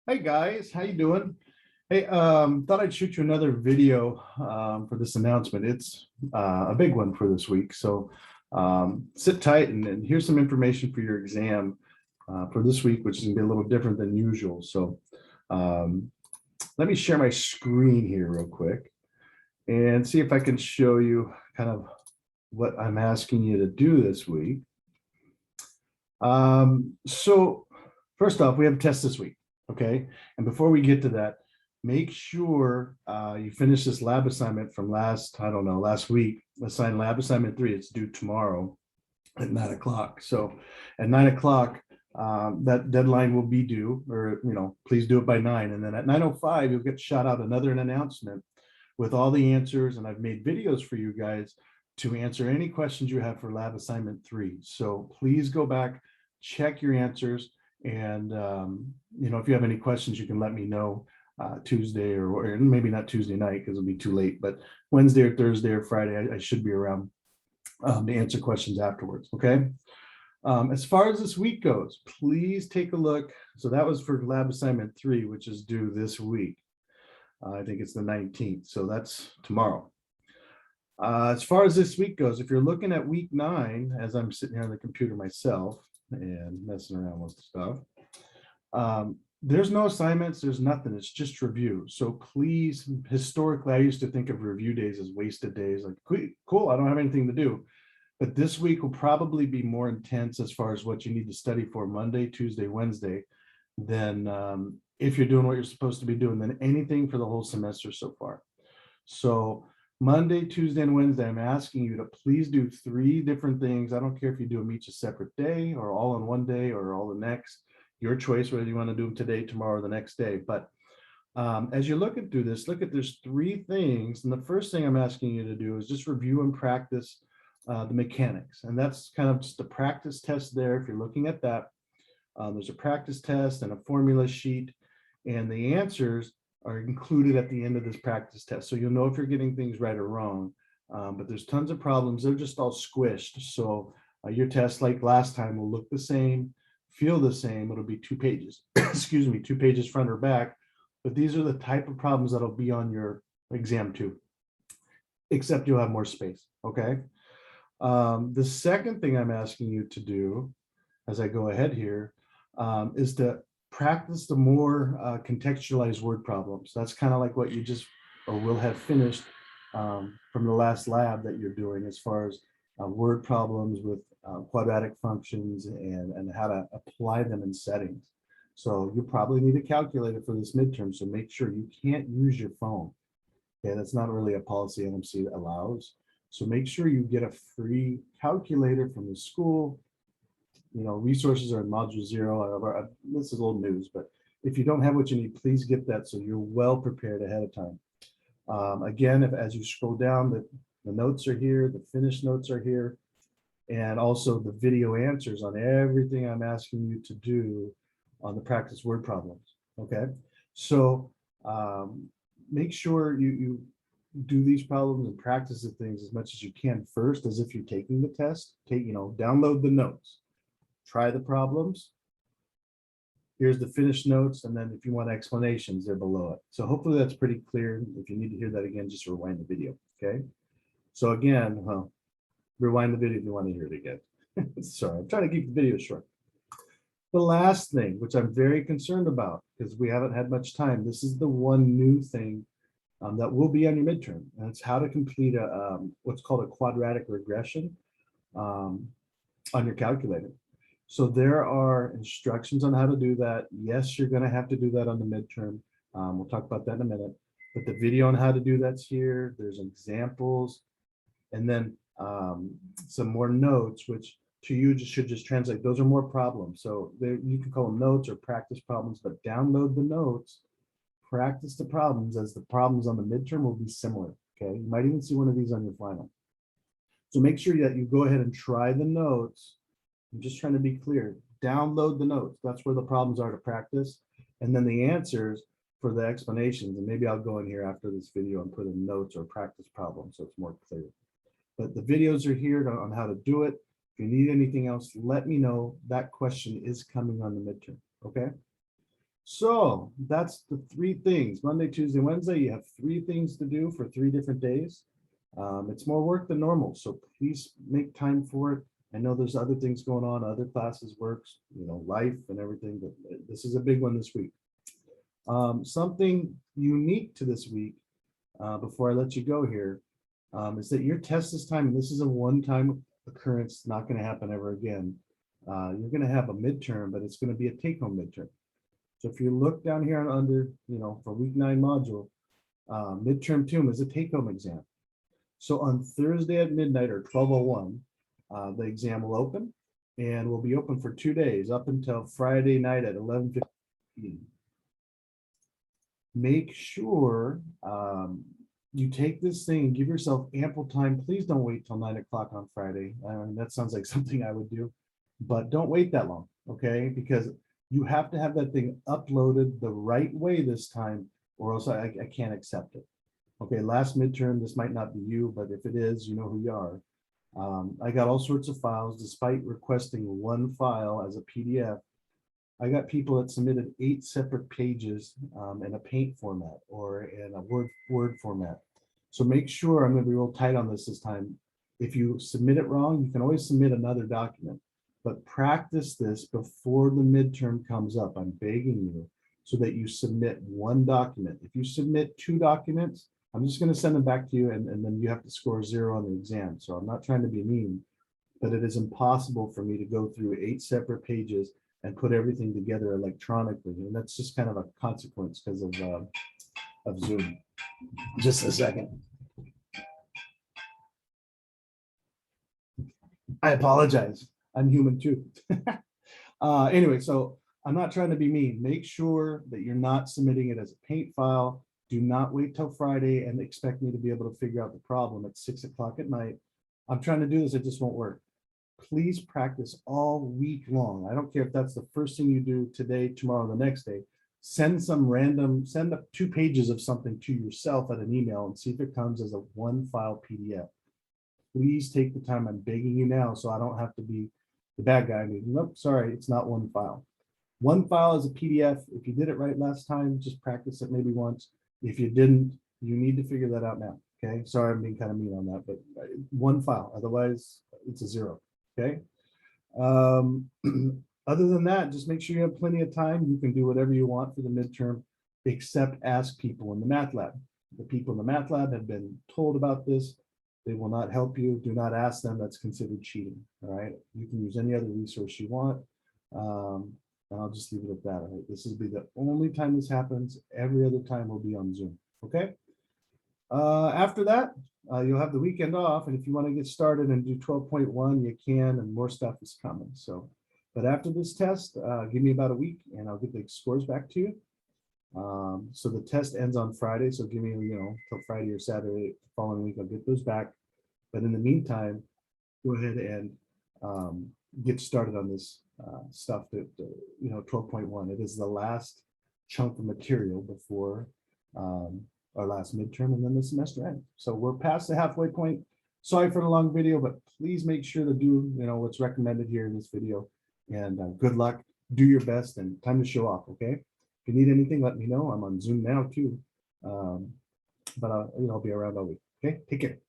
Hey guys, how you doing? Hey, thought I'd shoot you another video for this announcement. It's a big one for this week, so sit tight and here's some information for your exam for this week, which is gonna be a little different than usual. So um, let me share my screen here real quick and see if I can show you kind of what I'm asking you to do this week. So first off, we have a test this week, okay? And before we get to that, make sure you finish this lab assignment from last week, assign lab assignment 3. It's due tomorrow at 9 o'clock. So at 9 o'clock, that deadline will be due, or, please do it by 9. And then at 9:05, you'll get shot out another announcement with all the answers. And I've made videos for you guys to answer any questions you have for lab assignment 3. So please go back, check your answers. And, if you have any questions, you can let me know Tuesday or maybe not Tuesday night because it'll be too late, but Wednesday or Thursday or Friday, I should be around to answer questions afterwards. Okay. As far as this week goes, please take a look. So that was for lab assignment 3, which is due this week. I think it's the 19th. So that's tomorrow. As far as this week goes, if you're looking at week 9, as I'm sitting here on the computer myself and messing around with stuff, there's no assignments, there's nothing, it's just review. So please, historically, I used to think of review days as wasted days, like, cool, I don't have anything to do. But this week will probably be more intense as far as what you need to study for Monday, Tuesday, Wednesday, than if you're doing what you're supposed to be doing, than anything for the whole semester so far. So Monday, Tuesday, and Wednesday, I'm asking you to please do 3 different things. I don't care if you do them each a separate day or all on one day or all the next. Your choice, whether you want to do them today, tomorrow, or the next day. But as you're looking through this, there's 3 things. And the first thing I'm asking you to do is just review and practice the mechanics. And that's kind of just a practice test there. If you're looking at that, there's a practice test and a formula sheet, and the answers are included at the end of this practice test. So you'll know if you're getting things right or wrong. But there's tons of problems. They're just all squished. So your test, like last time, will look the same, feel the same. It'll be 2 pages, excuse me, 2 pages front or back. But these are the type of problems that'll be on your exam too, except you'll have more space, okay? The second thing I'm asking you to do as I go ahead here is to practice the more contextualized word problems. That's kind of like what you just or will have finished from the last lab that you're doing, as far as word problems with quadratic functions and how to apply them in settings. So you probably need a calculator for this midterm. So make sure you can't use your phone. Okay, that's not really a policy NMC allows. So make sure you get a free calculator from the school. Resources are in module 0. This is old news, but if you don't have what you need, please get that so you're well prepared ahead of time. Again, as you scroll down, the notes are here, the finished notes are here, and also the video answers on everything I'm asking you to do on the practice word problems. Okay, so make sure you do these problems and practice the things as much as you can first, as if you're taking the test. Download the notes, try the problems. Here's the finished notes, and then if you want explanations, they're below it. So hopefully that's pretty clear. If you need to hear that again, just rewind the video, okay? So again, rewind the video if you want to hear it again. Sorry, I'm trying to keep the video short. The last thing, which I'm very concerned about, because we haven't had much time, this is the one new thing that will be on your midterm, and it's how to complete what's called a quadratic regression on your calculator. So there are instructions on how to do that. Yes, you're going to have to do that on the midterm. We'll talk about that in a minute. But the video on how to do that's here. There's examples, and then some more notes, which to you should just translate. Those are more problems. So you can call them notes or practice problems, but download the notes, practice the problems, as the problems on the midterm will be similar. Okay, you might even see one of these on your final. So make sure that you go ahead and try the notes. I'm just trying to be clear. Download the notes. That's where the problems are to practice. And then the answers for the explanations. And maybe I'll go in here after this video and put in notes or practice problems so it's more clear. But the videos are here on how to do it. If you need anything else, let me know. That question is coming on the midterm. Okay. So that's the three things. Monday, Tuesday, Wednesday, you have three things to do for 3 different days. It's more work than normal, so please make time for it. I know there's other things going on, other classes, works, life and everything, but this is a big one this week. Something unique to this week, before I let you go here, is that your test this time, and this is a one-time occurrence, not going to happen ever again. You're going to have a midterm, but it's going to be a take-home midterm. So if you look down here and under, for week 9 module, midterm 2 is a take-home exam. So on Thursday at midnight or 12:01, the exam will open and will be open for 2 days up until Friday night at 11:15. Make sure you take this thing and give yourself ample time. Please don't wait till 9 o'clock on Friday. That sounds like something I would do, but don't wait that long, okay? Because you have to have that thing uploaded the right way this time, or else I can't accept it. Okay, last midterm, this might not be you, but if it is, you know who you are. I got all sorts of files, despite requesting one file as a PDF. I got people that submitted 8 separate pages in a paint format or in a Word format. So make sure, I'm going to be real tight on this time. If you submit it wrong, you can always submit another document, but practice this before the midterm comes up. I'm begging you, so that you submit one document. If you submit 2 documents, I'm just going to send them back to you, and then you have to score 0 on the exam. So I'm not trying to be mean, but it is impossible for me to go through 8 separate pages and put everything together electronically. And that's just kind of a consequence because of Zoom. Just a second. I apologize. I'm human too. Anyway, so I'm not trying to be mean. Make sure that you're not submitting it as a paint file. Do not wait till Friday and expect me to be able to figure out the problem at 6 o'clock at night. I'm trying to do this, it just won't work. Please practice all week long. I don't care if that's the first thing you do today, tomorrow, the next day. Send up 2 pages of something to yourself at an email and see if it comes as a 1-file PDF. Please take the time. I'm begging you now, so I don't have to be the bad guy. Nope, sorry, it's not 1 file. 1 file is a PDF. If you did it right last time, just practice it maybe once. If you didn't, you need to figure that out now. Okay, sorry, I'm being kind of mean on that, but 1 file, otherwise it's a 0. Okay. Other than that, just make sure you have plenty of time. You can do whatever you want for the midterm, except ask people in the math lab. The people in the math lab have been told about this. They will not help you. Do not ask them. That's considered cheating. All right. You can use any other resource you want. And I'll just leave it at that. All right? This will be the only time this happens. Every other time will be on Zoom. Okay. After that, you'll have the weekend off. And if you want to get started and do 12.1, you can, and more stuff is coming. So, but after this test, give me about a week and I'll get the scores back to you. So the test ends on Friday. So give me, till Friday or Saturday the following week, I'll get those back. But in the meantime, go ahead and get started on this stuff that, 12.1. It is the last chunk of material before our last midterm and then the semester ends. So we're past the halfway point. Sorry for the long video, but please make sure to do, what's recommended here in this video. And good luck. Do your best and time to show off. Okay. If you need anything, let me know. I'm on Zoom now too. But I'll be around all week. Okay. Take care.